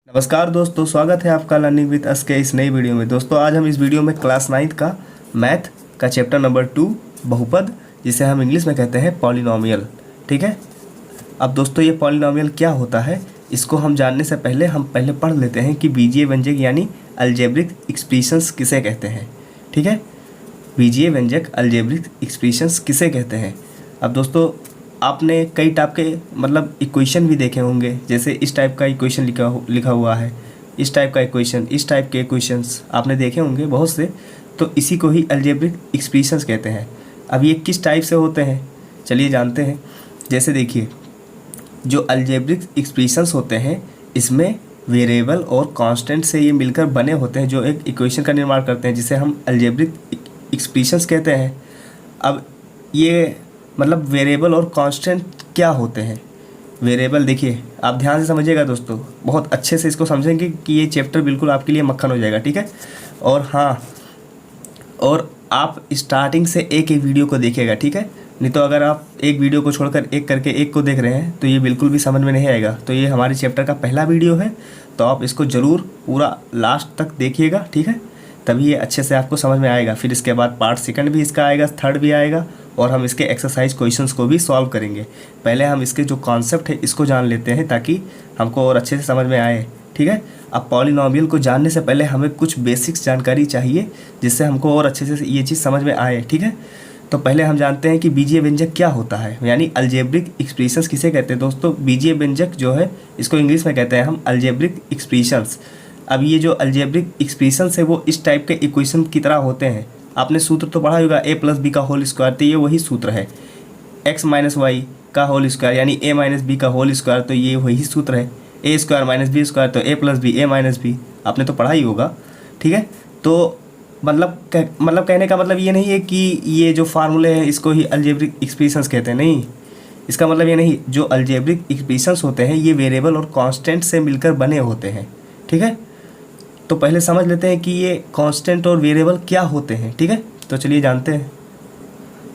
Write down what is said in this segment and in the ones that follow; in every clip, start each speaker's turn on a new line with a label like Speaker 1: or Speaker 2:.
Speaker 1: नमस्कार दोस्तों, स्वागत है आपका लर्निंग विद अस के इस नई वीडियो में। दोस्तों आज हम इस वीडियो में क्लास 9 का मैथ का चैप्टर नंबर 2 बहुपद, जिसे हम इंग्लिश में कहते हैं पॉलिनोमियल। ठीक है। अब दोस्तों ये पॉलिनोमियल क्या होता है, इसको हम जानने से पहले हम पढ़ लेते हैं कि बीजीय व्यंजक यानी अलजेब्रिक एक्सप्रेशंस किसे कहते हैं। ठीक है, बीजीय व्यंजक अलजेब्रिक एक्सप्रेशंस किसे कहते हैं। अब दोस्तों आपने कई टाइप के इक्वेशन भी देखे होंगे, जैसे इस टाइप का इक्वेशन लिखा हुआ है, इस टाइप का इक्वेशन, इस टाइप के इक्वेशंस आपने देखे होंगे बहुत से। तो इसी को ही अलजेब्रिक एक्सप्रेशंस कहते हैं। अब ये किस टाइप से होते हैं चलिए जानते हैं। जैसे देखिए, जो अलजेब्रिक एक्सप्रेशंस होते हैं इसमें वेरिएबल और कांस्टेंट से ये मिलकर बने होते हैं, जो एक इक्वेशन का निर्माण करते हैं, जिसे हम अलजेब्रिक एक्सप्रेशंस कहते हैं। अब ये वेरिएबल और कांस्टेंट क्या होते हैं। वेरिएबल देखिए, आप ध्यान से समझिएगा दोस्तों, बहुत अच्छे से इसको समझेंगे कि ये चैप्टर बिल्कुल आपके लिए मक्खन हो जाएगा। ठीक है। और हाँ, और आप स्टार्टिंग से एक वीडियो को देखिएगा। ठीक है, नहीं तो अगर आप एक वीडियो को छोड़कर एक करके एक को देख रहे हैं तो ये बिल्कुल भी समझ में नहीं आएगा। तो ये हमारे चैप्टर का पहला वीडियो है, तो आप इसको ज़रूर पूरा लास्ट तक देखिएगा। ठीक है, तभी ये अच्छे से आपको समझ में आएगा। फिर इसके बाद पार्ट सेकंड भी इसका आएगा, थर्ड भी आएगा, और हम इसके एक्सरसाइज क्वेश्चंस को भी सॉल्व करेंगे। पहले हम इसके जो कॉन्सेप्ट है इसको जान लेते हैं, ताकि हमको और अच्छे से समझ में आए। ठीक है। अब पॉलिनोमियल को जानने से पहले हमें कुछ बेसिक्स जानकारी चाहिए, जिससे हमको और अच्छे से ये चीज़ समझ में आए। ठीक है। तो पहले हम जानते हैं कि बीजीय व्यंजक क्या होता है, यानी अलजेब्रिक एक्सप्रेशंस किसे कहते हैं। दोस्तों बीजीय व्यंजक जो है इसको इंग्लिश में कहते हैं हम अलजेब्रिक एक्सप्रेशंस। अब ये जो अलजेब्रिक एक्सप्रेशंस है वो इस टाइप के इक्वेशन की तरह होते हैं। आपने सूत्र तो पढ़ा होगा, a + b का होल स्क्वायर, तो ये वही सूत्र है। x - y का होल स्क्वायर यानी a - b का होल स्क्वायर, तो ये वही सूत्र है। a² - b² तो a + b a - b, आपने तो पढ़ा ही होगा। ठीक है। तो कहने का मतलब ये नहीं है कि ये जो फार्मूले हैं इसको ही अलजेब्रिक एक्सप्रेशंस कहते हैं, नहीं। इसका मतलब ये नहीं, जो अलजेब्रिक एक्सप्रेशंस होते हैं ये वेरिएबल और कांस्टेंट से मिलकर बने होते हैं। ठीक है। तो पहले समझ लेते हैं कि ये कांस्टेंट और वेरिएबल क्या होते हैं। ठीक है, तो चलिए जानते हैं।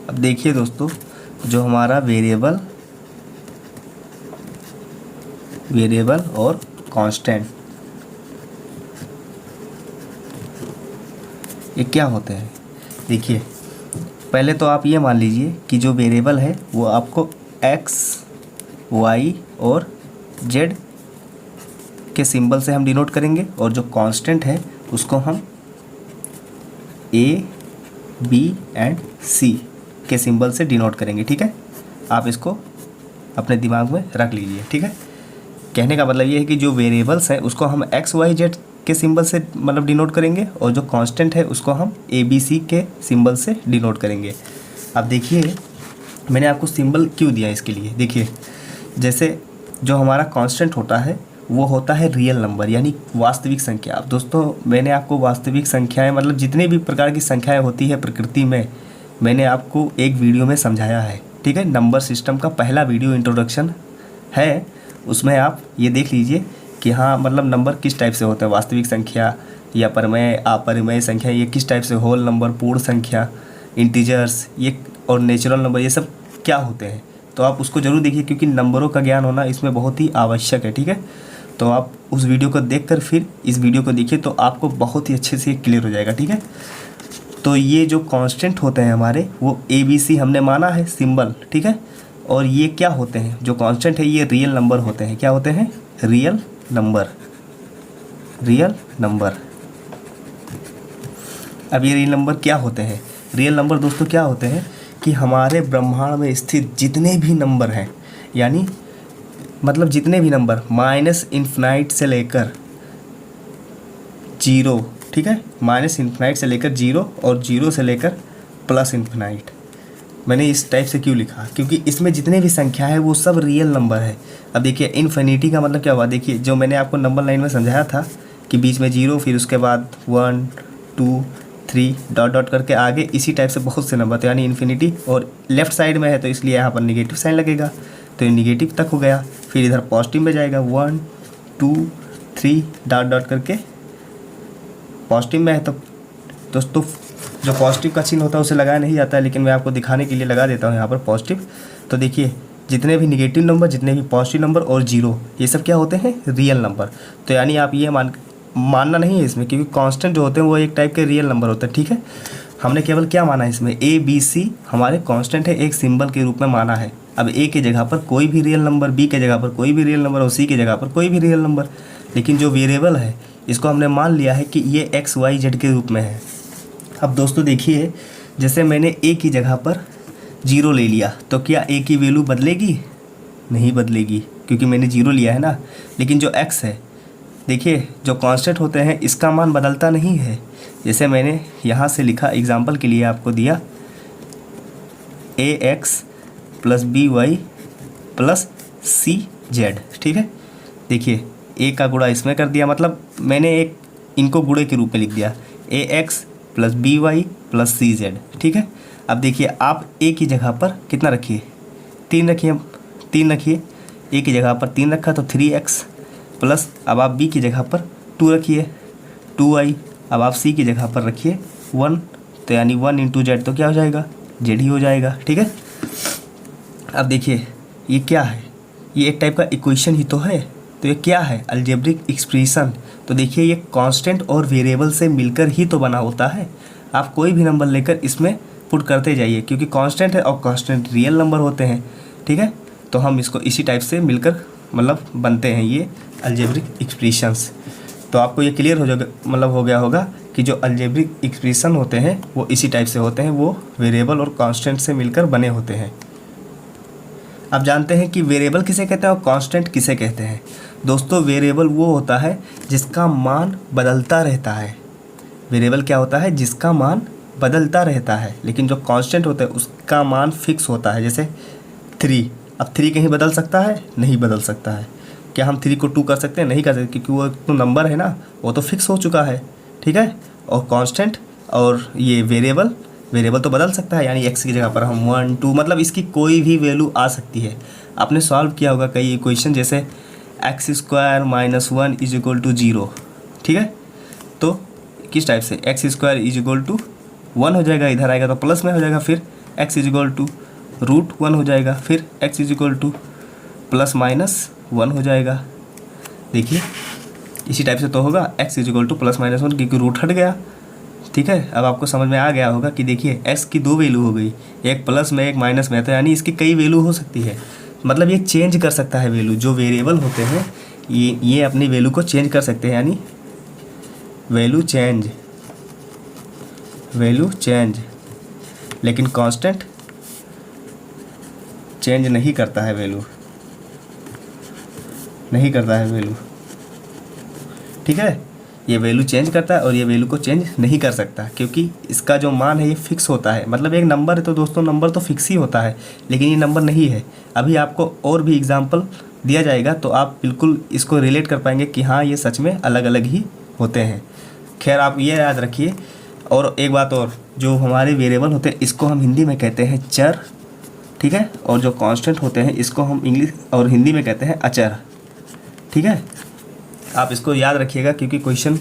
Speaker 1: अब देखिए दोस्तों, जो हमारा वेरिएबल और कांस्टेंट ये क्या होते हैं। देखिए, पहले तो आप ये मान लीजिए कि जो वेरिएबल है वो आपको x, y और z के सिंबल से हम डिनोट करेंगे, और जो कांस्टेंट है उसको हम a, b एंड c के सिंबल से डिनोट करेंगे। ठीक है, आप इसको अपने दिमाग में रख लीजिए। ठीक है, कहने का मतलब ये है कि जो वेरिएबल्स हैं उसको हम x, y, z के सिंबल से डिनोट करेंगे, और जो कांस्टेंट है उसको हम a, b, c के सिंबल से डिनोट करेंगे। अब देखिए, मैंने आपको सिंबल क्यों दिया इसके लिए। देखिए, जैसे जो हमारा कांस्टेंट होता है वो होता है रियल नंबर यानी वास्तविक संख्या। अब दोस्तों मैंने आपको वास्तविक संख्याएं जितने भी प्रकार की संख्याएं होती है प्रकृति में, मैंने आपको एक वीडियो में समझाया है। ठीक है, नंबर सिस्टम का पहला वीडियो इंट्रोडक्शन है, उसमें आप ये देख लीजिए कि हाँ नंबर किस टाइप से होता है, वास्तविक संख्या या परमेय अपरिमेय संख्या, ये किस टाइप से, होल नंबर, पूर्ण संख्या, इंटीजर्स, ये और नेचुरल नंबर, ये सब क्या होते हैं। तो आप उसको ज़रूर देखिए, क्योंकि नंबरों का ज्ञान होना इसमें बहुत ही आवश्यक है। ठीक है, तो आप उस वीडियो को देखकर फिर इस वीडियो को देखिए, तो आपको बहुत ही अच्छे से क्लियर हो जाएगा। ठीक है, तो ये जो कांस्टेंट होते हैं हमारे, वो ABC हमने माना है सिंबल। ठीक है, और ये क्या होते हैं, जो कांस्टेंट है ये रियल नंबर होते हैं। क्या होते हैं, रियल नंबर। अब ये रियल नंबर क्या होते हैं। रियल नंबर दोस्तों क्या होते हैं कि हमारे ब्रह्मांड में स्थित जितने भी नंबर हैं, यानी जितने भी नंबर -∞ से लेकर 0। ठीक है, -∞ से लेकर 0 और 0 से लेकर +∞। मैंने इस टाइप से क्यों लिखा, क्योंकि इसमें जितने भी संख्या है वो सब रियल नंबर है। अब देखिए, इन्फिनिटी का मतलब क्या हुआ। देखिए, जो मैंने आपको नंबर लाइन में समझाया था कि बीच में 0, फिर उसके बाद 1 2 3 डॉट करके आगे इसी टाइप से बहुत से नंबर थे, यानी इन्फिनिटी, और लेफ्ट साइड में है तो इसलिए यहाँ पर निगेटिव साइन लगेगा, तो ये निगेटिव तक हो गया। फिर इधर पॉजिटिव में जाएगा, 1 2 3 डॉट करके पॉजिटिव में है। तो दोस्तों जो पॉजिटिव का चिन्ह होता है उसे लगाया नहीं जाता है, लेकिन मैं आपको दिखाने के लिए लगा देता हूँ यहाँ पर पॉजिटिव। तो देखिए, जितने भी निगेटिव नंबर, जितने भी पॉजिटिव नंबर और जीरो, ये सब क्या होते हैं? Real number. तो यानी आप ये मानना नहीं है इसमें, क्योंकि कांस्टेंट जो होते हैं वो एक टाइप के रियल नंबर होते हैं, ठीक है। हमने केवल क्या माना है इसमें, ए बी सी हमारे कांस्टेंट है, एक सिंबल के रूप में माना है। अब ए की जगह पर कोई भी रियल नंबर, बी की जगह पर कोई भी रियल नंबर और सी की जगह पर कोई भी रियल नंबर, लेकिन जो वेरिएबल है इसको हमने मान लिया है कि ये एक्स वाई जेड के रूप में है। अब दोस्तों देखिए, जैसे मैंने ए की जगह पर 0 ले लिया, तो क्या ए की वैल्यू बदलेगी? नहीं बदलेगी, क्योंकि मैंने 0 लिया है ना। लेकिन जो x है, देखिए जो कांस्टेंट होते हैं इसका मान बदलता नहीं है। जैसे मैंने यहाँ से लिखा, एग्जांपल के लिए आपको दिया, ax + by + cz, ठीक है। देखिए a का गुणा इसमें कर दिया, मतलब मैंने एक इनको गुणे के रूप में लिख दिया, ax + by + cz, ठीक है। अब देखिए आप a की जगह पर कितना रखिए, 3 रखिए, 3 रखिए। a की जगह पर 3 रखा तो 3x प्लस, अब आप b की जगह पर 2 रखिए, 2y। अब आप c की जगह पर रखिए 1, तो यानी 1 × z, तो क्या हो जाएगा? z ही हो जाएगा, ठीक है। अब देखिए ये क्या है, ये एक टाइप का इक्वेशन ही तो है। तो ये क्या है? Algebraic expression. तो देखिए ये कांस्टेंट और वेरिएबल से मिलकर ही तो बना होता है। आप कोई भी नंबर लेकर इसमें पुट करते जाइए, क्योंकि कांस्टेंट है और कांस्टेंट रियल नंबर होते हैं, ठीक है। तो हम इसको इसी टाइप से मिलकर मतलब बनते हैं ये अलजेब्रिक एक्सप्रेशंस। तो आपको ये क्लियर हो जाएगा, मतलब हो गया होगा कि जो अलजेब्रिक एक्सप्रेशन होते हैं वो इसी टाइप से होते हैं, वो वेरिएबल और कांस्टेंट से मिलकर बने होते हैं। अब जानते हैं कि वेरिएबल किसे कहते हैं और कांस्टेंट किसे कहते हैं। दोस्तों वेरिएबल वो होता है जिसका मान बदलता रहता है। वेरिएबल क्या होता है? जिसका मान बदलता रहता है। लेकिन जो कांस्टेंट होता है उसका मान फिक्स होता है। जैसे 3, अब 3 कहीं बदल सकता है? नहीं बदल सकता है। क्या हम 3 को 2 कर सकते हैं? नहीं कर सकते, क्योंकि वो तो नंबर है ना, वो तो फिक्स हो चुका है, ठीक है। और कांस्टेंट और ये वेरिएबल तो बदल सकता है, यानी x की जगह पर हम 1 2, मतलब इसकी कोई भी वैल्यू आ सकती है। आपने सॉल्व किया होगा कई इक्वेशन, जैसे x² - 1 = 0, ठीक है। तो किस टाइप से x² = 1 हो जाएगा, इधर आएगा तो प्लस में हो जाएगा, फिर x = √1 हो जाएगा, फिर x = ±1 हो जाएगा। देखिए इसी टाइप से तो होगा, x = ±1, क्योंकि रूट हट गया, ठीक है। अब आपको समझ में आ गया होगा कि देखिए x की 2 वैल्यू हो गई, एक प्लस में एक माइनस में, तो यानी इसकी कई वैल्यू हो सकती है। मतलब ये चेंज कर सकता है वैल्यू। जो वेरिएबल होते हैं ये अपनी वैल्यू को चेंज कर सकते हैं, यानी वैल्यू चेंज। लेकिन कांस्टेंट चेंज नहीं करता है वैल्यू, ठीक है। ये वैल्यू चेंज करता है और ये वैल्यू को चेंज नहीं कर सकता, क्योंकि इसका जो मान है ये फिक्स होता है। मतलब एक नंबर है तो दोस्तों नंबर तो फिक्स ही होता है, लेकिन ये नंबर नहीं है। अभी आपको और भी एग्जांपल दिया जाएगा तो आप बिल्कुल इसको रिलेट कर पाएंगे कि हाँ ये सच में अलग अलग ही होते हैं। खैर आप ये याद रखिए। और एक बात और, जो हमारे वेरिएबल होते हैं इसको हम हिंदी में कहते हैं चर, ठीक है। और जो कांस्टेंट होते हैं इसको हम इंग्लिश और हिंदी में कहते हैं अचर, ठीक है। आप इसको याद रखिएगा, क्योंकि क्वेश्चन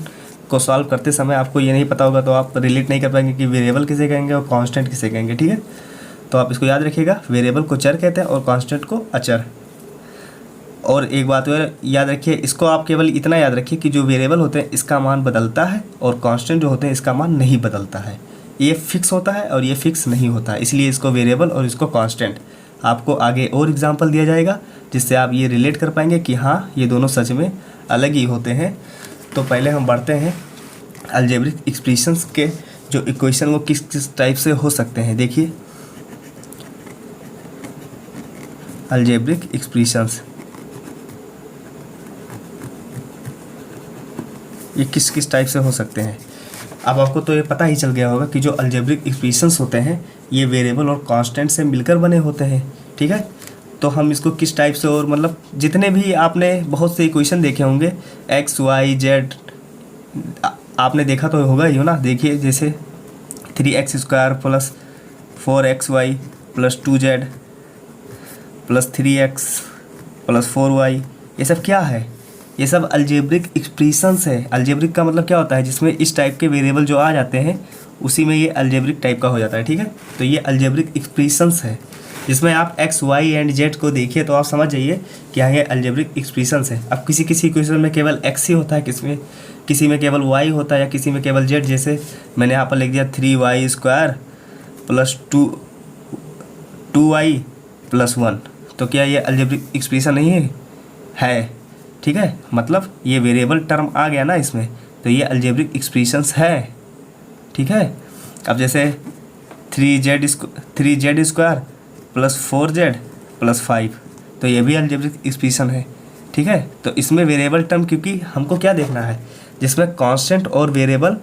Speaker 1: को सॉल्व करते समय आपको ये नहीं पता होगा तो आप रिलेट नहीं कर पाएंगे कि वेरिएबल किसे कहेंगे और कांस्टेंट किसे कहेंगे, ठीक है। तो आप इसको याद रखिएगा, वेरिएबल को चर कहते हैं और कांस्टेंट को अचर। और एक बात और याद रखिए, इसको आप केवल इतना याद रखिए कि जो वेरिएबल होते हैं इसका मान बदलता है और कांस्टेंट जो होते हैं इसका मान नहीं बदलता है। ये फिक्स होता है और ये फिक्स नहीं होता है, इसलिए इसको वेरिएबल और इसको कांस्टेंट। आपको आगे और एग्जांपल दिया जाएगा जिससे आप ये रिलेट कर पाएंगे कि हाँ ये दोनों सच में अलग ही होते हैं। तो पहले हम बढ़ते हैं अलजेब्रिक एक्सप्रेशंस के जो इक्वेशन वो किस किस टाइप से हो सकते हैं। देखिए अलजेब्रिक एक्सप्रेशंस ये किस किस टाइप से हो सकते हैं। अब आपको तो ये पता ही चल गया होगा कि जो अलजेब्रिक एक्सप्रेशंस होते हैं ये वेरिएबल और कांस्टेंट से मिलकर बने होते हैं, ठीक है। तो हम इसको किस टाइप से, और मतलब जितने भी आपने बहुत से इक्वेशन देखे होंगे x y z आपने देखा तो होगा ही हो ना। देखिए जैसे 3x² + 4xy + 2z + 3x + 4y, ये सब क्या है? ये सब अलजेब्रिक एक्सप्रेशंस है। अलजेब्रिक का मतलब क्या होता है? जिसमें इस टाइप के वेरिएबल जो आ जाते हैं उसी में ये अलजेब्रिक टाइप का हो जाता है, ठीक है। तो ये अलजेब्रिक एक्सप्रेशंस है। जिसमें आप एक्स वाई एंड जेड को देखिए तो आप समझ जाइए कि हाँ ये अलजेब्रिक एक्सप्रेशंस है। अब किसी किसी क्वेश्चन में केवल एक्स ही होता है, किसी में केवल वाई होता है या किसी में केवल जेड। जैसे मैंने यहाँ पर लिख दिया 3y² प्लस 2y प्लस 1, तो क्या ये अलजेब्रिक एक्सप्रेशन नहीं है? ठीक है, मतलब ये वेरिएबल टर्म आ गया ना इसमें, तो ये अलजेब्रिक एक्सप्रेशंस है। ठीक है, अब जैसे 3z² प्लस 4z प्लस 5, तो ये भी अलजेब्रिक एक्सप्रेशन है। ठीक है, तो इसमें वेरिएबल टर्म, क्योंकि हमको क्या देखना है, जिसमें कांस्टेंट और वेरिएबल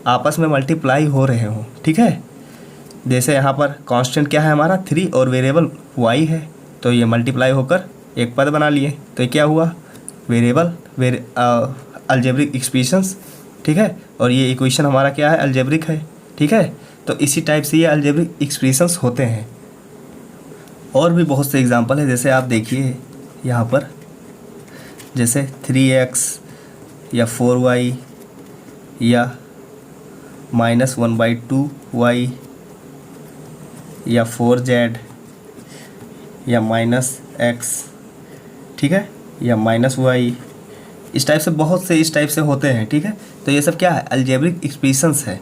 Speaker 1: आपस में मल्टीप्लाई हो रहे हों। ठीक है, जैसे यहाँ पर कांस्टेंट क्या है हमारा 3 और वेरिएबल y है, तो ये मल्टीप्लाई होकर एक पद बना लिए, तो ये क्या हुआ, अलजेब्रिक एक्सप्रेशंस। ठीक है, और ये इक्वेशन हमारा क्या है, अलजेब्रिक है। ठीक है, तो इसी टाइप से ये अलजेब्रिक एक्सप्रेशंस होते हैं। और भी बहुत से एग्जांपल है, जैसे आप देखिए यहाँ पर, जैसे 3x या 4y या -1/2y या 4z या -x, ठीक है, या -y, इस टाइप से बहुत से इस टाइप से होते हैं। ठीक है, तो ये सब क्या है, अलजेब्रिक एक्सप्रेशंस है।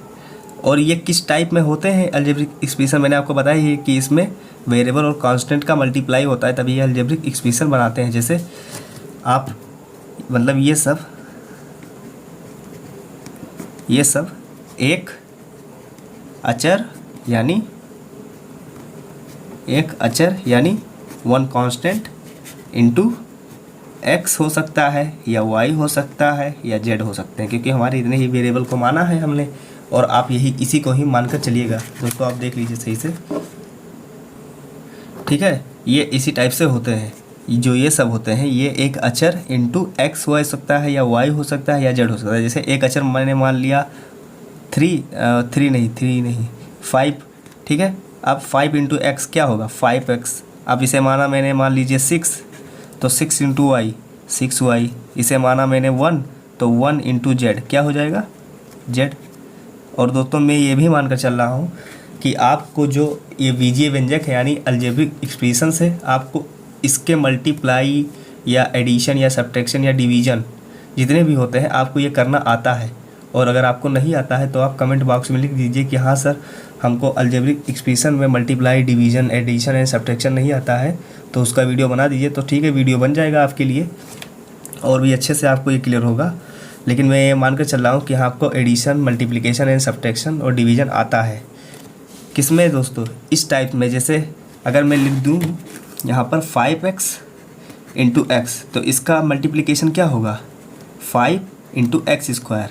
Speaker 1: और ये किस टाइप में होते हैं अलजेब्रिक एक्सप्रेशन, मैंने आपको बताया है कि इसमें वेरिएबल और कांस्टेंट का मल्टीप्लाई होता है, तभी ये अलजेब्रिक एक्सप्रेशन बनाते हैं। जैसे आप मतलब ये सब एक अचर यानी वन कांस्टेंट इनटू x हो सकता है या y हो सकता है या z हो सकते हैं, क्योंकि हमारे इतने ही वेरिएबल को माना है हमने, और आप इसी को ही मानकर चलिएगा। दोस्तों आप देख लीजिए सही से। ठीक है, ये इसी टाइप से होते हैं, जो ये सब होते हैं, ये एक अचर इंटू x हो सकता है या y हो सकता है या z हो सकता है। जैसे एक अचर मैंने मान लिया 3 नहीं 5। ठीक है, अब 5 इंटू एक्स क्या होगा, 5x। अब इसे माना मैंने, मान लीजिए 6, तो 6 इंटू y 6y। इसे माना मैंने 1, तो 1 इंटू जेड क्या हो जाएगा, z। और दोस्तों मैं ये भी मानकर चल रहा हूँ कि आपको जो ये बीजीय व्यंजक है यानी अलजेब्रिक एक्सप्रेशंस है, आपको इसके मल्टीप्लाई या एडिशन या सब्ट्रैक्शन या डिवीज़न जितने भी होते हैं आपको ये करना आता है। और अगर आपको नहीं आता है तो आप कमेंट बॉक्स में लिख दीजिए कि हाँ सर हमको अलजेब्रिक एक्सप्रेशन में multiply, division, addition and subtraction नहीं आता है, तो उसका वीडियो बना दीजिए। तो ठीक है, वीडियो बन जाएगा आपके लिए और भी अच्छे से आपको ये क्लियर होगा। लेकिन मैं ये मानकर चल रहा हूँ कि हाँ आपको एडिशन, मल्टीप्लिकेशन एंड सब्ट्रैक्शन और डिवीज़न आता है। किसमें दोस्तों, इस टाइप में। जैसे अगर मैं लिख दूँ यहाँ पर 5x इंटू एक्स, तो इसका मल्टीप्लिकेशन क्या होगा, 5 इंटू एक्स स्क्वायर।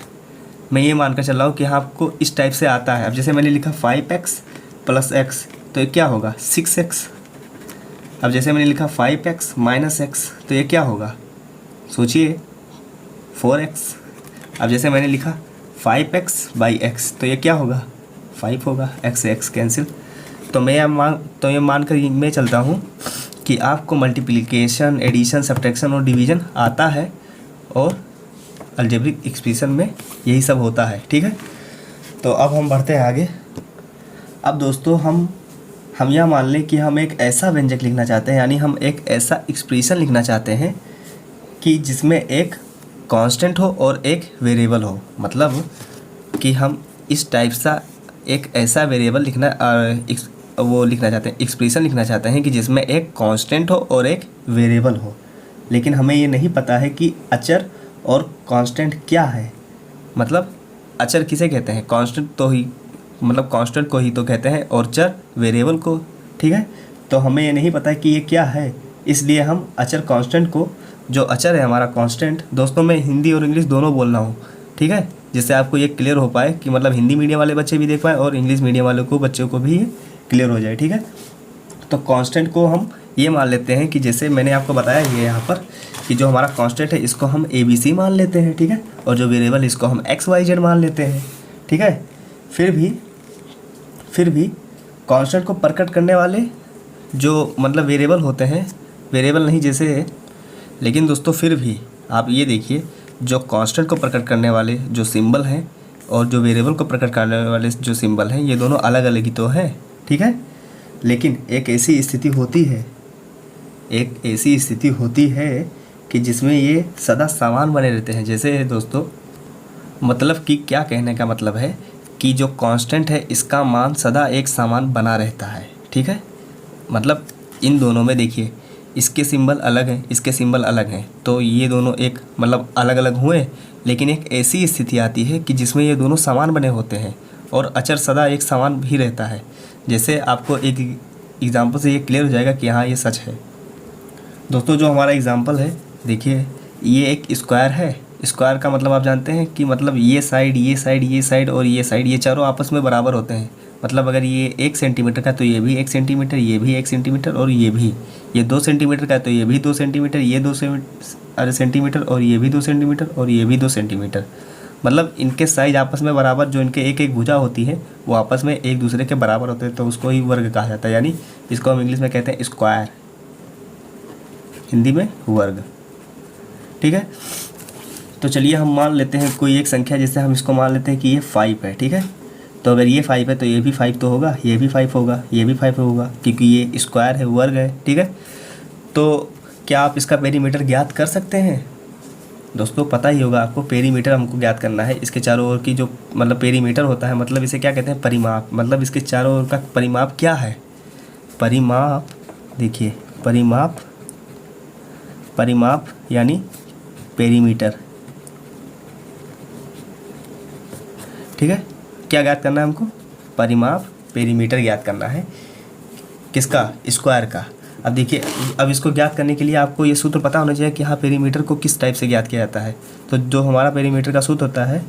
Speaker 1: मैं ये मानकर चल रहा हूँ कि हाँ आपको इस टाइप से आता है। अब जैसे मैंने लिखा 5x प्लस एक्स, तो ये क्या होगा, 6x। अब जैसे मैंने लिखा 5x माइनस एक्स, तो ये क्या होगा, सोचिए 4x। अब जैसे मैंने लिखा 5x बाई एक्स, तो ये क्या होगा, 5 होगा, x से x कैंसिल। तो ये मानकर मैं चलता हूँ कि आपको मल्टीप्लिकेशन, एडिशन, सब्ट्रैक्शन और डिवीज़न आता है और अलजेब्रिक एक्सप्रेशन में यही सब होता है। ठीक है, तो अब हम बढ़ते हैं आगे। अब दोस्तों हम यह मान लें कि हम एक ऐसा व्यंजक लिखना चाहते हैं, यानी हम एक ऐसा एक्सप्रेशन लिखना चाहते हैं कि जिसमें एक कांस्टेंट हो और एक वेरिएबल हो। मतलब कि हम इस टाइप सा एक ऐसा वेरिएबल लिखना चाहते हैं, एक्सप्रेशन लिखना चाहते हैं कि जिसमें एक कांस्टेंट हो और एक वेरिएबल हो। लेकिन हमें ये नहीं पता है कि अचर और कांस्टेंट क्या है। मतलब अचर किसे कहते हैं, कांस्टेंट को ही तो कहते हैं, और चर वेरिएबल को। ठीक है, तो हमें ये नहीं पता कि ये क्या है, इसलिए हम अचर कांस्टेंट को, जो अचर है हमारा कांस्टेंट, दोस्तों मैं हिंदी और इंग्लिश दोनों बोल रहा हूँ। ठीक है, जिससे आपको ये क्लियर हो पाए कि मतलब हिंदी मीडियम वाले बच्चे भी देख पाए और इंग्लिश मीडियम वाले बच्चों को भी ये क्लियर हो जाए। ठीक है, तो कांस्टेंट को हम ये मान लेते हैं कि जैसे मैंने आपको बताया ये यहाँ पर कि जो हमारा कांस्टेंट है इसको हम ABC मान लेते हैं। ठीक है, और जो वेरिएबल इसको हम XYZ मान लेते हैं। ठीक है, फिर भी कांस्टेंट को प्रकट करने वाले जो मतलब वेरिएबल होते हैं, वेरिएबल नहीं जैसे, लेकिन दोस्तों फिर भी आप ये देखिए, जो कांस्टेंट को प्रकट करने वाले जो सिंबल हैं और जो वेरिएबल को प्रकट करने वाले जो सिंबल हैं, ये दोनों अलग अलग ही तो हैं। ठीक है, लेकिन एक ऐसी स्थिति होती है कि जिसमें ये सदा समान बने रहते हैं। जैसे दोस्तों, मतलब कि क्या कहने का मतलब है कि जो कांस्टेंट है इसका मान सदा एक समान बना रहता है। ठीक है, मतलब इन दोनों में देखिए, इसके सिंबल अलग हैं, इसके सिंबल अलग हैं, तो ये दोनों एक मतलब अलग अलग हुए, लेकिन एक ऐसी स्थिति आती है कि जिसमें ये दोनों समान बने होते हैं और अचर सदा एक समान भी रहता है। जैसे आपको एक एग्जाम्पल से ये क्लियर हो जाएगा कि हाँ ये सच है। दोस्तों जो हमारा एग्जाम्पल है, देखिए ये एक स्क्वायर है। स्क्वायर का मतलब आप जानते हैं कि मतलब ये साइड ये साइड ये साइड और ये साइड, ये चारों आपस में बराबर होते हैं। मतलब अगर ये 1 सेंटीमीटर का तो ये भी 1 सेंटीमीटर, ये भी 1 सेंटीमीटर और ये भी, ये 2 सेंटीमीटर का तो ये भी 2 सेंटीमीटर, ये 2 सेंटीमीटर और ये भी 2 सेंटीमीटर और ये भी 2 सेंटीमीटर। मतलब इनके साइज आपस में बराबर, जो इनके एक एक भुजा होती है वो आपस में एक दूसरे के बराबर होते हैं, तो उसको ही वर्ग कहा जाता है। यानी इसको हम इंग्लिश में कहते हैं स्क्वायर, हिंदी में वर्ग। ठीक है, तो चलिए हम मान लेते हैं कोई एक संख्या, जैसे हम इसको मान लेते हैं कि ये 5 है। ठीक है, तो अगर ये 5 है तो ये भी 5 तो होगा, ये भी 5 होगा, ये भी 5 होगा, क्योंकि ये स्क्वायर है, वर्ग है। ठीक है, तो क्या आप इसका पेरीमीटर ज्ञात कर सकते हैं? दोस्तों पता ही होगा आपको, पेरीमीटर हमको ज्ञात करना है। इसके चारों ओर की जो मतलब पेरीमीटर होता है, मतलब इसे क्या कहते हैं? परिमाप। मतलब इसके चारों ओर का परिमाप क्या है? परिमाप, देखिए परिमाप यानी पेरीमीटर। ठीक है, क्या ज्ञात करना है हमको? परिमाप, पेरीमीटर ज्ञात करना है। किसका? स्क्वायर का। अब देखिए, अब इसको ज्ञात करने के लिए आपको ये सूत्र पता होना चाहिए कि हाँ पेरीमीटर को किस टाइप से ज्ञात किया जाता है। तो जो हमारा पेरीमीटर का सूत्र होता है,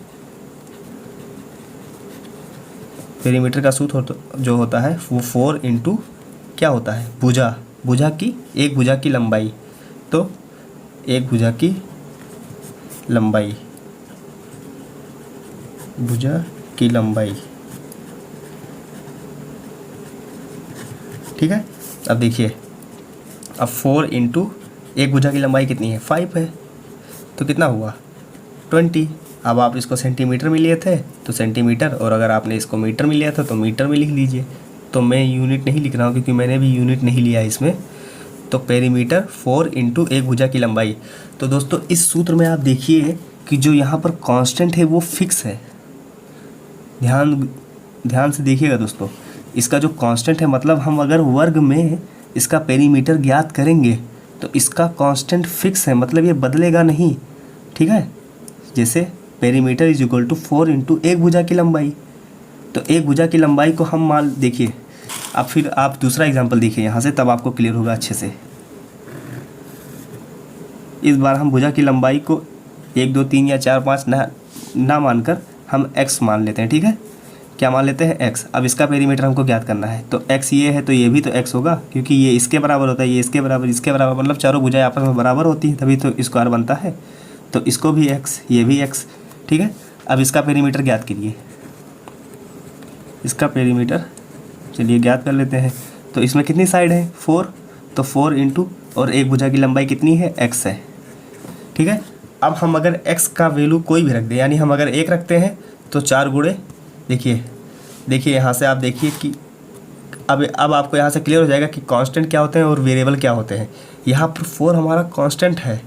Speaker 1: पेरीमीटर का सूत्र जो होता है वो 4 इंटू क्या होता है? भुजा की, एक भुजा की लंबाई। तो एक भुजा की लंबाई, भुजा की लंबाई। ठीक है, अब देखिए, अब 4 इंटू एक भुजा की लंबाई कितनी है? 5 है, तो कितना हुआ? 20। अब आप इसको सेंटीमीटर में लिए थे तो सेंटीमीटर, और अगर आपने इसको मीटर में लिया था तो मीटर में लिख लीजिए। तो मैं यूनिट नहीं लिख रहा हूँ क्योंकि मैंने भी यूनिट नहीं लिया इसमें। तो पेरीमीटर 4 इंटू एक भुजा की लंबाई। तो दोस्तों इस सूत्र में आप देखिए कि जो यहाँ पर कांस्टेंट है वो फिक्स है। ध्यान से देखिएगा दोस्तों, इसका जो कांस्टेंट है, मतलब हम अगर वर्ग में इसका पेरीमीटर ज्ञात करेंगे तो इसका कांस्टेंट फिक्स है, मतलब ये बदलेगा नहीं। ठीक है, जैसे perimeter is equal to 4 into एक भुजा की लंबाई। तो एक भुजा की लंबाई को हम मान, देखिए अब फिर आप दूसरा एग्जांपल देखिए यहाँ से, तब आपको क्लियर होगा अच्छे से। इस बार हम भुजा की लंबाई को 1 2 3 या 4 5 ना मानकर हम x मान लेते हैं। ठीक है, क्या मान लेते हैं? x। अब इसका पेरीमीटर हमको ज्ञात करना है, तो x ये है तो ये भी तो x होगा, क्योंकि ये इसके बराबर होता है, ये इसके बराबर, इसके बराबर, मतलब चारों भुजाएं आपस में बराबर होती हैं तभी तो स्क्वायर बनता है। तो इसको भी x, ये भी x। ठीक है, अब इसका पेरीमीटर ज्ञात कीजिए। इसका पेरीमीटर चलिए ज्ञात कर लेते हैं। तो इसमें कितनी साइड है? 4। तो 4 इंटू और एक भुजा की लंबाई कितनी है? x है। ठीक है, अब हम अगर x का वैल्यू कोई भी रख दें, यानी हम अगर 1 रखते हैं तो 4 गुणे, देखिए यहाँ से आप देखिए कि अब आपको यहाँ से क्लियर हो जाएगा कि कांस्टेंट क्या होते हैं और वेरिएबल क्या होते हैं। यहाँ पर 4 हमारा कांस्टेंट है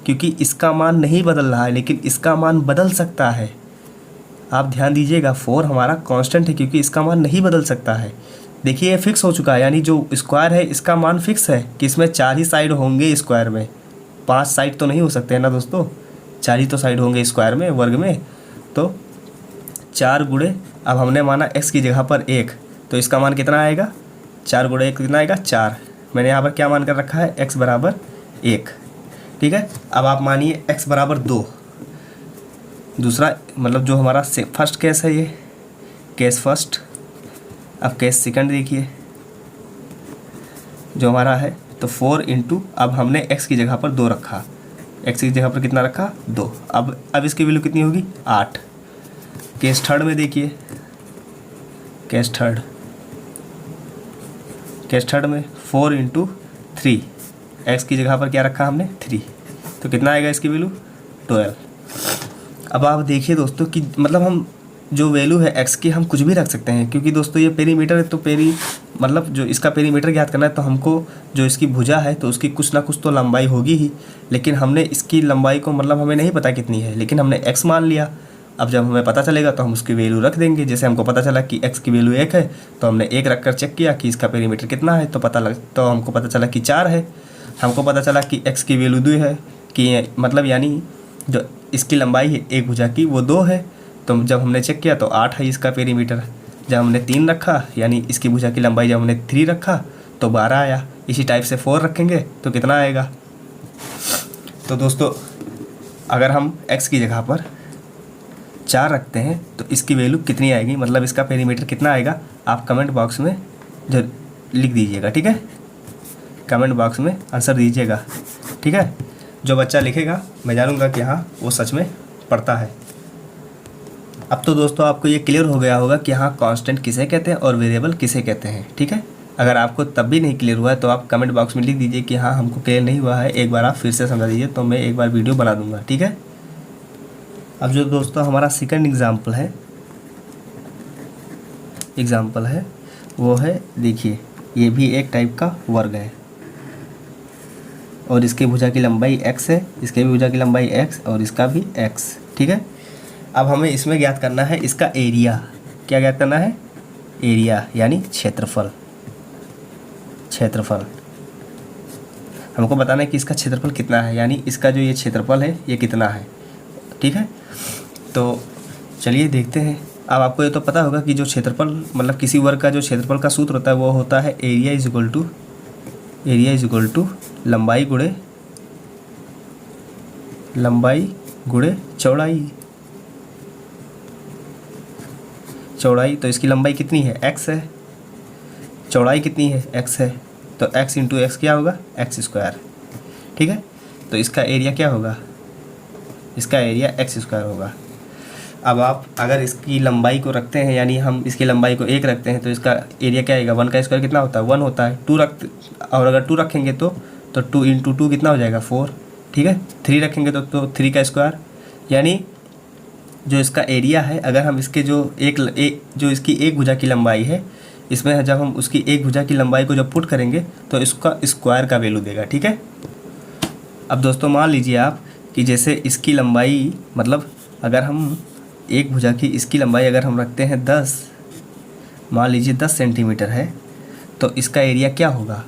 Speaker 1: क्योंकि इसका मान नहीं बदल रहा है, लेकिन इसका मान बदल सकता है। आप ध्यान दीजिएगा, 4 हमारा कांस्टेंट है क्योंकि इसका मान नहीं बदल सकता है। देखिए ये फिक्स हो चुका है, यानी जो स्क्वायर है इसका मान फिक्स है कि इसमें 4 ही साइड होंगे स्क्वायर में, 5 साइड तो नहीं हो सकते हैं ना दोस्तों, 4 ही तो साइड होंगे स्क्वायर में, वर्ग में। तो 4 गुणे, अब हमने माना x की जगह पर 1, तो इसका मान कितना आएगा? 4 गुणे 1 कितना आएगा? 4। मैंने यहाँ पर क्या मान कर रखा है? x बराबर 1। ठीक है, अब आप मानिए x बराबर 2। दूसरा मतलब जो हमारा फर्स्ट केस है, ये केस फर्स्ट। अब केस सेकंड देखिए जो हमारा है, तो 4 इंटू, अब हमने x की जगह पर 2 रखा, x की जगह पर कितना रखा? 2। अब इसकी वैल्यू कितनी होगी? 8। केस थर्ड में देखिए, केस थर्ड में 4 इंटू 3, एक्स की जगह पर क्या रखा हमने? 3, तो कितना आएगा इसकी वैल्यू? 12। अब आप देखिए दोस्तों कि मतलब हम जो वैल्यू है x की हम कुछ भी रख सकते हैं, क्योंकि दोस्तों ये पेरीमीटर है, तो मतलब जो इसका पेरीमीटर ज्ञात करना है तो हमको जो इसकी भुजा है तो उसकी कुछ ना कुछ तो लंबाई होगी ही, लेकिन हमने इसकी लंबाई को मतलब हमें नहीं पता कितनी है, लेकिन हमने x मान लिया। अब जब हमें पता चलेगा तो हम उसकी वैल्यू रख देंगे। जैसे हमको पता चला कि x की वैल्यू 1 है तो हमने 1 रख कर चेक किया कि इसका पेरीमीटर कितना है, तो हमको पता चला कि 4 है। हमको पता चला कि x की वैल्यू 2 है, कि मतलब यानी जो इसकी लंबाई है एक भुजा की वो 2 है। तो जब हमने चेक किया तो 8 है इसका पेरीमीटर। जब हमने 3 रखा यानी इसकी भुजा की लंबाई जब हमने 3 रखा तो 12 आया। इसी टाइप से 4 रखेंगे तो कितना आएगा। तो दोस्तों अगर हम x की जगह पर 4 रखते हैं तो इसकी वैल्यू कितनी आएगी, मतलब इसका पेरीमीटर कितना आएगा, आप कमेंट बॉक्स में जो लिख दीजिएगा, ठीक है। कमेंट बॉक्स में आंसर दीजिएगा, ठीक है। जो बच्चा लिखेगा मैं जानूँगा कि हाँ वो सच में पढ़ता है। अब तो दोस्तों आपको ये क्लियर हो गया होगा कि हाँ कांस्टेंट किसे कहते हैं और वेरिएबल किसे कहते हैं, ठीक है। अगर आपको तब भी नहीं क्लियर हुआ है तो आप कमेंट बॉक्स में लिख दीजिए कि हाँ हमको क्लियर नहीं हुआ है, एक बार आप फिर से समझा दीजिए तो मैं एक बार वीडियो बना दूँगा, ठीक है। अब जो दोस्तों हमारा सेकंड एग्ज़ाम्पल है वो है, देखिए ये भी एक टाइप का वर्ग है और इसकी भुजा की लंबाई x है, इसके भी भुजा की लंबाई x और इसका भी x, ठीक है। अब हमें इसमें ज्ञात करना है इसका एरिया। क्या ज्ञात करना है, एरिया यानी क्षेत्रफल। हमको बताना है कि इसका क्षेत्रफल कितना है, यानी इसका जो ये क्षेत्रफल है ये कितना है, ठीक है। तो चलिए देखते हैं। अब आपको ये तो पता होगा कि जो क्षेत्रफल मतलब किसी वर्ग का जो क्षेत्रफल का सूत्र होता है वो होता है एरिया इज इक्वल टू लंबाई गुणे चौड़ाई। तो इसकी लंबाई कितनी है, x है, चौड़ाई कितनी है, x है, तो x इंटू एक्स क्या होगा, x², ठीक है। तो इसका एरिया क्या होगा, इसका एरिया x² होगा। अब आप अगर इसकी लंबाई को रखते हैं, यानी हम इसकी लंबाई को 1 रखते हैं तो इसका एरिया क्या आएगा, 1 का स्क्वायर कितना होता है, 1 होता है। 2 और अगर 2 रखेंगे तो 2 इंटू 2 कितना हो जाएगा, 4, ठीक है। 3 रखेंगे तो 3 का स्क्वायर, यानी जो इसका एरिया है अगर हम इसके जो इसकी एक भुजा की लंबाई है, इसमें जब हम उसकी एक भुजा की लंबाई को जब पुट करेंगे तो इसका स्क्वायर का वैल्यू देगा, ठीक है। अब दोस्तों मान लीजिए आप कि जैसे इसकी लंबाई मतलब अगर हम एक भुजा की इसकी लंबाई अगर हम रखते हैं 10, मान लीजिए 10 सेंटीमीटर है, तो इसका एरिया क्या होगा,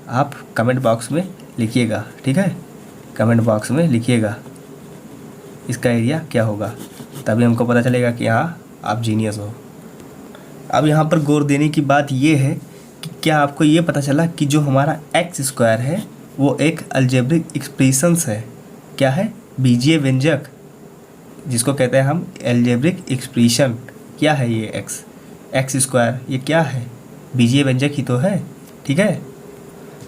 Speaker 1: आप कमेंट बॉक्स में लिखिएगा, ठीक है। कमेंट बॉक्स में लिखिएगा इसका एरिया क्या होगा, तभी हमको पता चलेगा कि हाँ आप जीनियस हो। अब यहाँ पर गौर देने की बात ये है कि क्या आपको ये पता चला कि जो हमारा x² है वो एक अलजेब्रिक एक्सप्रेशंस है। क्या है, बीजीय व्यंजक, जिसको कहते हैं हम अलजेब्रिक एक्सप्रेशन। क्या है ये x² ये क्या है, बीजीय व्यंजक ही तो है, ठीक है।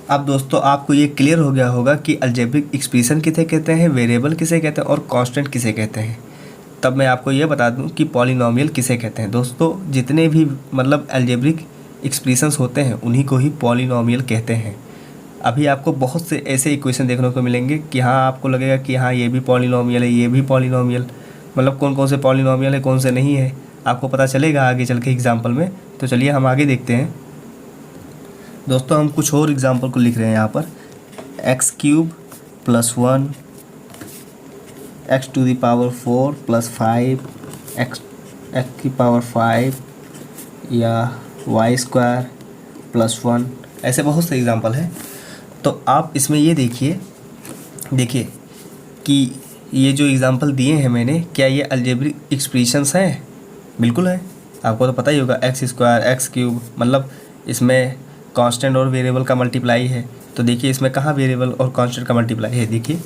Speaker 1: अब दोस्तों आपको ये क्लियर हो गया होगा कि अलजेब्रिक एक्सप्रेशन किसे कहते हैं, वेरिएबल किसे कहते हैं और कांस्टेंट किसे कहते हैं। तब मैं आपको ये बता दूं कि पॉलिनोमियल किसे कहते हैं। दोस्तों जितने भी मतलब अलजेब्रिक एक्सप्रेशंस होते हैं उन्हीं को ही पॉलिनोमियल कहते हैं। अभी आपको बहुत से ऐसे इक्वेशन देखने को मिलेंगे कि हाँ आपको लगेगा कि हाँ ये भी पॉलिनोमियल है, ये भी पॉलिनोमियल, मतलब कौन कौन से पॉलिनोमियल है कौन से नहीं है आपको पता चलेगा आगे चल के एग्जाम्पल में। तो चलिए हम आगे देखते हैं। दोस्तों हम कुछ और एग्जाम्पल को लिख रहे हैं यहाँ पर, x³ + 1 x⁴ + 5 x⁵ या y² + 1, ऐसे बहुत से एग्जाम्पल हैं। तो आप इसमें ये देखिए कि ये जो एग्जाम्पल दिए हैं मैंने, क्या ये अलजेब्रिक एक्सप्रेशंस हैं? बिल्कुल है, आपको तो पता ही होगा। x² मतलब इसमें कांस्टेंट और वेरिएबल का मल्टीप्लाई है। तो देखिए इसमें कहाँ वेरिएबल और कांस्टेंट का मल्टीप्लाई है, देखिए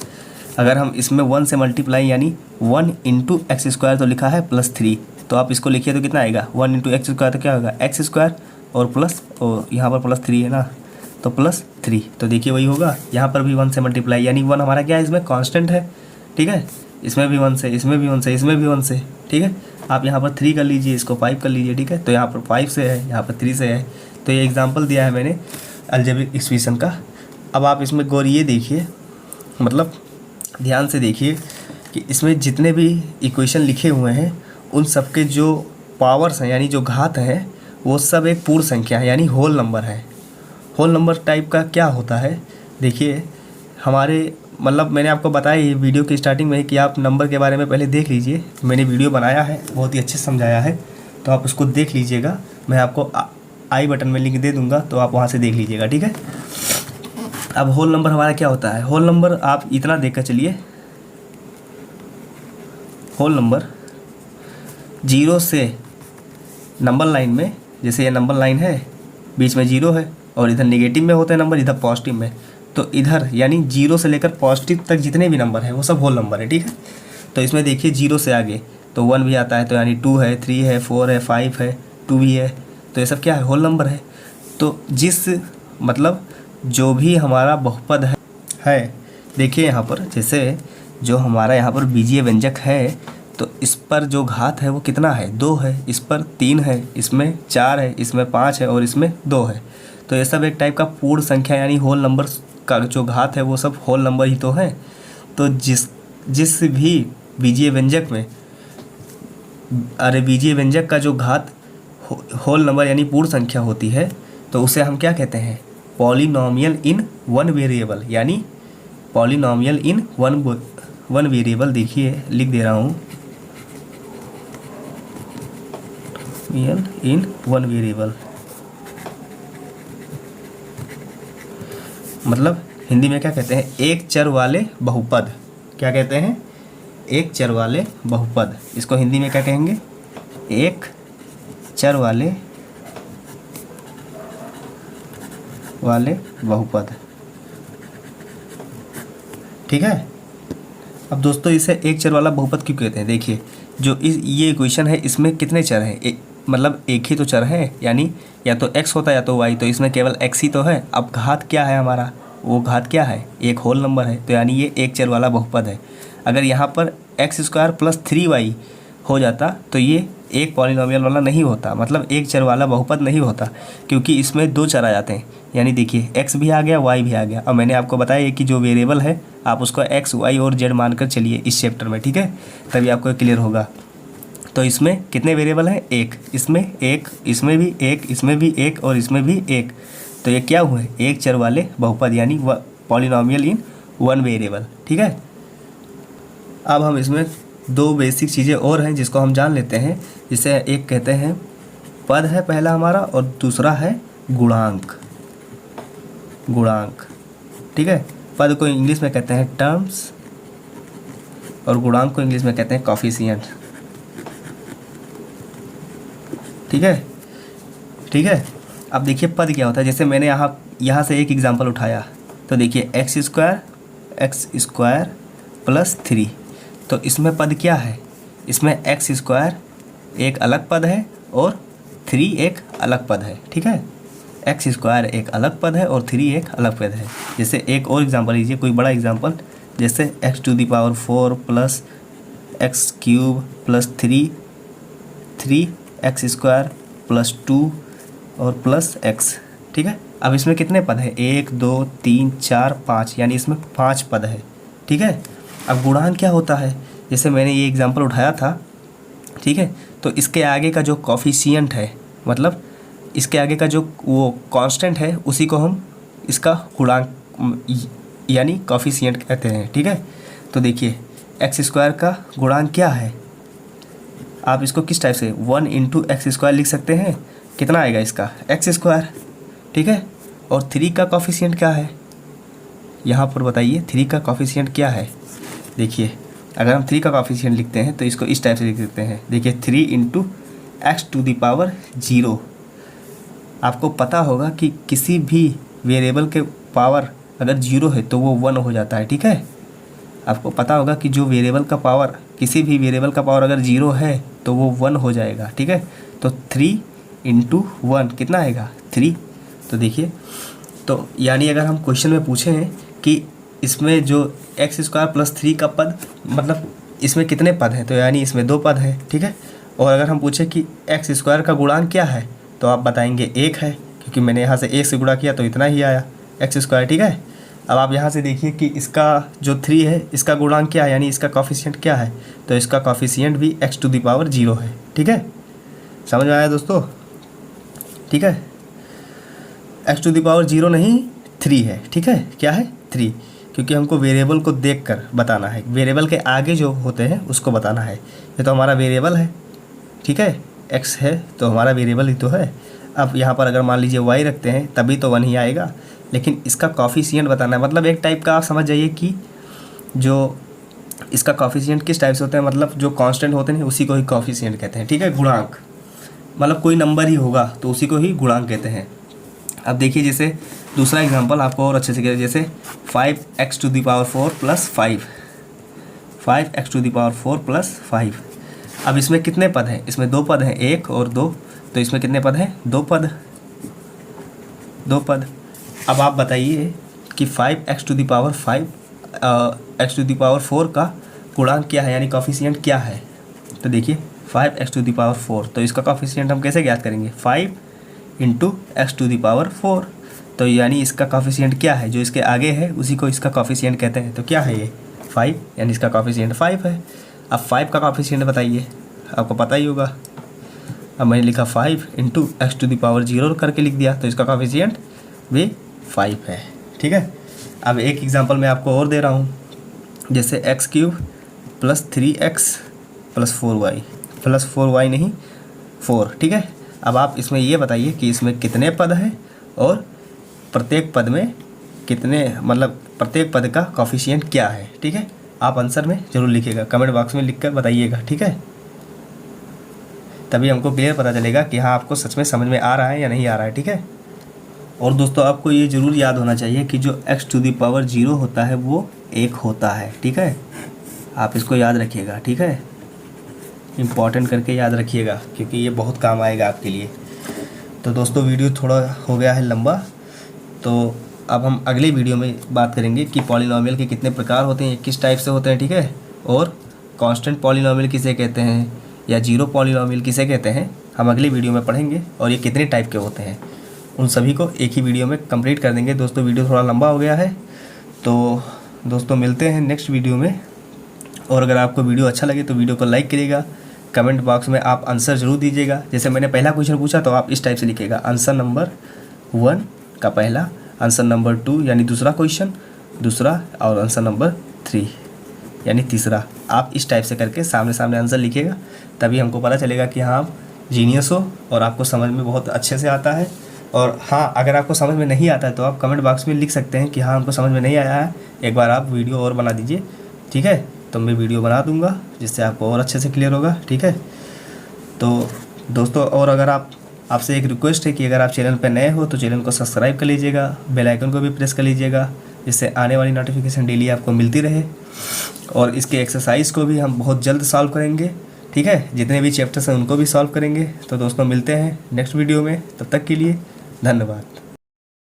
Speaker 1: अगर हम इसमें 1 से मल्टीप्लाई यानी 1 इंटू x² तो लिखा है +3, तो आप इसको लिखिए तो कितना आएगा, 1 इंटू x² तो क्या होगा x² और प्लस और यहाँ पर +3 है ना, तो +3। तो देखिए वही होगा, यहाँ पर भी 1 से मल्टीप्लाई यानी 1 हमारा क्या है, इसमें कांस्टेंट है, ठीक है। इसमें भी 1 से, इसमें भी 1 से, इसमें भी 1 से, ठीक है। आप यहाँ पर 3 कर लीजिए, इसको 5 कर लीजिए, ठीक है। तो यहाँ पर 5 से है, यहाँ पर 3 से है। तो ये एग्जांपल दिया है मैंने अलजेब्रिक एक्सप्रेशन का। अब आप इसमें गौर ये देखिए, मतलब ध्यान से देखिए कि इसमें जितने भी इक्वेशन लिखे हुए हैं उन सबके जो पावर्स हैं यानी जो घात है वो सब एक पूर्ण संख्या है यानी होल नंबर है। होल नंबर टाइप का क्या होता है, देखिए हमारे मतलब मैंने आपको बताया ये वीडियो की स्टार्टिंग में कि आप नंबर के बारे में पहले देख लीजिए। मैंने वीडियो बनाया है, बहुत ही अच्छे से समझाया है, तो आप उसको देख लीजिएगा। मैं आपको आई बटन में लिंक दे दूंगा, तो आप वहाँ से देख लीजिएगा, ठीक है। अब होल नंबर हमारा क्या होता है, होल नंबर आप इतना देख कर चलिए, होल नंबर 0 से नंबर लाइन में, जैसे ये नंबर लाइन है, बीच में 0 है और इधर नेगेटिव में होता है नंबर, इधर पॉजिटिव में, तो इधर यानी 0 से लेकर पॉजिटिव तक जितने भी नंबर हैं वो सब होल नंबर है, ठीक है। तो इसमें देखिए 0 से आगे तो 1 भी आता है, तो यानी 2 है, 3 है, 4 है, 5 है, 2 भी है, तो ये सब क्या है, होल नंबर है। तो जिस मतलब जो भी हमारा बहुपद है देखिए यहाँ पर, जैसे जो हमारा यहाँ पर बीजीय व्यंजक है, तो इस पर जो घात है वो कितना है, 2 है, इस पर 3 है, इसमें 4 है, इसमें 5 है और इसमें 2 है। तो ये सब एक टाइप का पूर्ण संख्या यानी होल नंबर का जो घात है वो सब होल नंबर ही तो है। तो जिस भी बीजीय व्यंजक में बीजीय व्यंजक का जो घात होल नंबर यानी पूर्ण संख्या होती है, तो उसे हम क्या कहते हैं, पॉलिनॉमियल इन वन वेरिएबल, यानी पॉलिनॉमियल इन वन वेरिएबल। देखिए लिख दे रहा हूँ, इन वन वेरिएबल मतलब हिंदी में क्या कहते हैं, एक चर वाले बहुपद। क्या कहते हैं, एक चर वाले बहुपद। इसको हिंदी में क्या कहेंगे, एक चर वाले बहुपद, ठीक है। अब दोस्तों इसे एक चर वाला बहुपद क्यों कहते हैं, देखिए जो ये इक्वेशन है इसमें कितने चर हैं, मतलब एक ही तो चर है, यानी या तो x होता है या तो y, तो इसमें केवल x ही तो है। अब घात क्या है हमारा, वो घात क्या है, एक होल नंबर है, तो यानी ये एक चर वाला बहुपद है। अगर यहाँ पर x² + 3y हो जाता तो ये एक पॉलिनॉमियल वाला नहीं होता, मतलब एक चर वाला बहुपद नहीं होता, क्योंकि इसमें 2 चर आ जाते हैं। यानी देखिए x भी आ गया, y भी आ गया। अब मैंने आपको बताया कि जो वेरिएबल है आप उसको x, y और z मानकर चलिए इस चैप्टर में, ठीक है, तभी आपको क्लियर होगा। तो इसमें कितने वेरिएबल हैं, एक, इसमें एक, इसमें भी एक, इसमें भी एक और इसमें भी एक, तो ये क्या हुए, एक चर वाले बहुपद यानी पॉलिनॉमियल इन वन वेरिएबल, ठीक है। अब हम इसमें 2 बेसिक चीज़ें और हैं जिसको हम जान लेते हैं, जिसे एक कहते हैं पद है पहला हमारा, और दूसरा है गुणांक, ठीक है। पद को इंग्लिश में कहते हैं टर्म्स और गुणांक को इंग्लिश में कहते हैं कॉफिशिएंट, ठीक है। अब देखिए पद क्या होता है, जैसे मैंने यहाँ से एक एग्जांपल उठाया, तो देखिए x² + 3, तो इसमें पद क्या है, इसमें x² एक अलग पद है और 3 एक अलग पद है, ठीक है। x² एक अलग पद है और 3 एक अलग पद है। जैसे एक और एग्जांपल लीजिए, कोई बड़ा एग्जांपल, जैसे x⁴ + x³ + 3x² + 2 और +x, ठीक है। अब इसमें कितने पद हैं, 1 2 3 4 5, यानी इसमें 5 पद है, ठीक है। अब गुणांक क्या होता है, जैसे मैंने ये एग्जांपल उठाया था, ठीक है, तो इसके आगे का जो कॉफिशिएंट है, मतलब इसके आगे का जो वो कांस्टेंट है, उसी को हम इसका गुणांक यानी कॉफिशिएंट कहते हैं, ठीक है। तो देखिए x² का गुणांक क्या है, आप इसको किस टाइप से 1 × x² लिख सकते हैं, कितना आएगा इसका x², ठीक है। और 3 का कॉफिशिएंट क्या है, यहाँ पर बताइए 3 का कॉफिशिएंट क्या है। देखिए अगर हम 3 का कॉफिशिएंट लिखते हैं तो इसको इस टाइप से लिख सकते हैं, देखिए 3 × x⁴। आपको पता होगा कि किसी भी वेरिएबल के पावर अगर 0 है तो वो 1 हो जाता है, ठीक है। आपको पता होगा कि जो वेरिएबल का पावर, किसी भी वेरिएबल का पावर अगर 0 है तो वो 1 हो जाएगा, ठीक है। तो 3 × 1 कितना आएगा, 3। तो देखिए, तो यानी अगर हम क्वेश्चन में पूछे हैं कि इसमें जो x² + 3 का पद, मतलब इसमें कितने पद हैं, तो यानी इसमें 2 पद हैं, ठीक है। और अगर हम पूछे कि x² का गुणांक क्या है, तो आप बताएंगे 1 है, क्योंकि मैंने यहाँ से 1 से गुणा किया तो इतना ही आया x², ठीक है। अब आप यहाँ से देखिए कि इसका जो 3 है इसका गुणांक क्या है, यानी इसका कॉफिशिएंट क्या है, तो इसका कॉफिशिएंट भी x⁻0 है। ठीक है, समझ में आया दोस्तों? ठीक है, x⁻0 नहीं 3 है। ठीक है, क्या है 3, क्योंकि हमको वेरिएबल को देखकर बताना है, वेरिएबल के आगे जो होते हैं उसको बताना है। ये तो हमारा वेरिएबल है, ठीक है, x है तो हमारा वेरिएबल ही तो है। अब यहाँ पर अगर मान लीजिए y रखते हैं तभी तो 1 ही आएगा, लेकिन इसका कॉफिशिएंट बताना है। मतलब एक टाइप का आप समझ जाइए कि जो इसका कॉफिशिएंट किस टाइप से होता है, मतलब जो कांस्टेंट होते हैं उसी को ही कॉफिशिएंट कहते हैं। ठीक है, गुणांक मतलब कोई नंबर ही होगा तो उसी को ही गुणांक कहते हैं। अब देखिए जैसे दूसरा एग्जांपल आपको और अच्छे से किया, जैसे 5x⁴ प्लस 5x⁴ प्लस 5। अब इसमें कितने पद हैं? इसमें 2 पद हैं, 1 और 2, तो इसमें कितने पद हैं? 2 पद। अब आप बताइए कि 5x⁴ का गुणांक क्या है, यानी कॉफिशिएंट क्या है? तो देखिए 5x⁴, तो इसका कॉफिशिएंट हम कैसे ज्ञात करेंगे? 5 × x⁴, तो यानी इसका कॉफिशिएंट क्या है, जो इसके आगे है उसी को इसका कॉफिशिएंट कहते हैं। तो क्या है ये? 5, यानी इसका कॉफिशिएंट 5 है। अब 5 का कॉफिशिएंट बताइए, आपको पता ही होगा। अब मैंने लिखा 5 × x⁻0 करके लिख दिया, तो इसका कॉफिशिएंट भी 5 है। ठीक है, अब एक एग्जांपल मैं आपको और दे रहा हूँ, जैसे x³ + 3x + 4y + 4y नहीं 4। ठीक है, अब आप इसमें ये बताइए कि इसमें कितने पद हैं और प्रत्येक पद में कितने, मतलब प्रत्येक पद का कॉफिशिएंट क्या है। ठीक है, आप आंसर में ज़रूर लिखिएगा, कमेंट बॉक्स में लिखकर बताइएगा। ठीक है, तभी हमको क्लियर पता चलेगा कि हाँ आपको सच में समझ में आ रहा है या नहीं आ रहा है। ठीक है, और दोस्तों आपको ये ज़रूर याद होना चाहिए कि जो x⁻0 होता है वो 1 होता है। ठीक है, आप इसको याद रखिएगा। ठीक है, इम्पॉर्टेंट करके याद रखिएगा, क्योंकि ये बहुत काम आएगा आपके लिए। तो दोस्तों वीडियो थोड़ा हो गया है लंबा, तो अब हम अगले वीडियो में बात करेंगे कि पॉलिनॉमियल के कितने प्रकार होते हैं, किस टाइप से होते हैं। ठीक है, और कांस्टेंट पॉलिनॉमियल किसे कहते हैं या जीरो पॉलिनॉमियल किसे कहते हैं, हम अगले वीडियो में पढ़ेंगे, और ये कितने टाइप के होते हैं उन सभी को एक ही वीडियो में कंप्लीट कर देंगे। दोस्तों वीडियो थोड़ा लंबा हो गया है, तो दोस्तों मिलते हैं नेक्स्ट वीडियो में। और अगर आपको वीडियो अच्छा लगे तो वीडियो को लाइक करिएगा, कमेंट बॉक्स में आप आंसर ज़रूर दीजिएगा। जैसे मैंने पहला क्वेश्चन पूछा तो आप इस टाइप से लिखिएगा, आंसर नंबर 1 का पहला, आंसर नंबर 2 यानी दूसरा क्वेश्चन दूसरा, और आंसर नंबर 3 यानी तीसरा। आप इस टाइप से करके सामने सामने आंसर लिखिएगा, तभी हमको पता चलेगा कि हाँ आप जीनियस हो और आपको समझ में बहुत अच्छे से आता है। और हाँ, अगर आपको समझ में नहीं आता है तो आप कमेंट बॉक्स में लिख सकते हैं कि हाँ हमको समझ में नहीं आया है, एक बार आप वीडियो और बना दीजिए। ठीक है, तो मैं वीडियो बना दूंगा जिससे आपको और अच्छे से क्लियर होगा। ठीक है, तो दोस्तों और अगर आपसे एक रिक्वेस्ट है कि अगर आप चैनल पर नए हो तो चैनल को सब्सक्राइब कर लीजिएगा, बेल आइकन को भी प्रेस कर लीजिएगा, जिससे आने वाली नोटिफिकेशन डेली आपको मिलती रहे। और इसके एक्सरसाइज को भी हम बहुत जल्द सॉल्व करेंगे। ठीक है, जितने भी चैप्टर्स हैं उनको भी सॉल्व करेंगे। तो दोस्तों मिलते हैं नेक्स्ट वीडियो में, तब तक के लिए धन्यवाद।